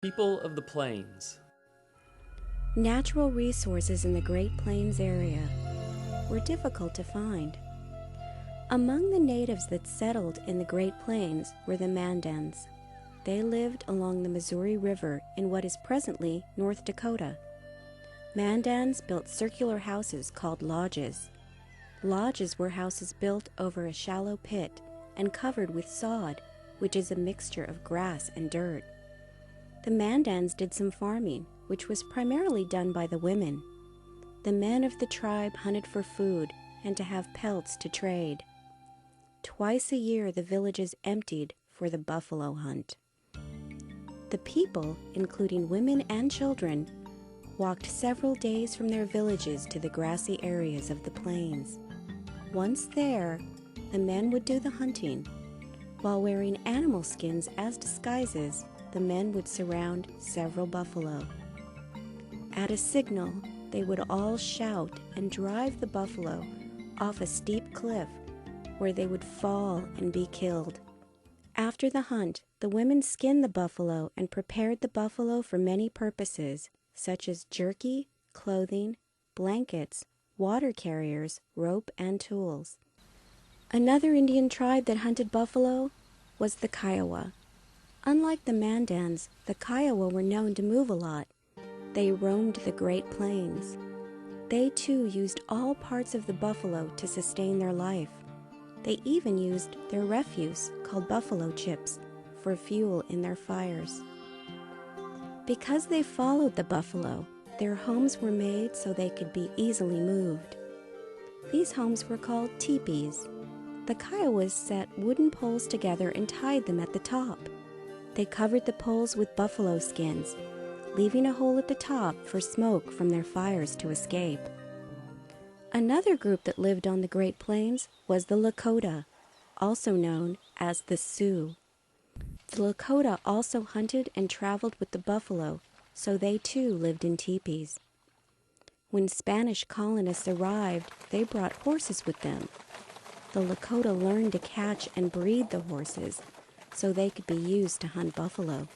People of the Plains. Natural resources in the Great Plains area were difficult to find. Among the natives that settled in the Great Plains were the Mandans. They lived along the Missouri River in what is presently North Dakota. Mandans built circular houses called lodges. Lodges were houses built over a shallow pit and covered with sod, which is a mixture of grass and dirt. The Mandans did some farming, which was primarily done by the women. The men of the tribe hunted for food and to have pelts to trade. Twice a year the villages emptied for the buffalo hunt. The people, including women and children, walked several days from their villages to the grassy areas of the plains. Once there, the men would do the hunting. While wearing animal skins as disguises, the men would surround several buffalo. At a signal, they would all shout and drive the buffalo off a steep cliff where they would fall and be killed. After the hunt, the women skinned the buffalo and prepared the buffalo for many purposes, such as jerky, clothing, blankets, water carriers, rope, and tools. Another Indian tribe that hunted buffalo was the Kiowa. Unlike the Mandans, the Kiowa were known to move a lot. They roamed the Great Plains. They too used all parts of the buffalo to sustain their life. They even used their refuse, called buffalo chips, for fuel in their fires. Because they followed the buffalo, their homes were made so they could be easily moved. These homes were called teepees. The Kiowas set wooden poles together and tied them at the top. They covered the poles with buffalo skins, leaving a hole at the top for smoke from their fires to escape. Another group that lived on the Great Plains was the Lakota, also known as the Sioux. The Lakota also hunted and traveled with the buffalo, so they too lived in teepees. When Spanish colonists arrived, they brought horses with them. The Lakota learned to catch and breed the horses so they could be used to hunt buffalo.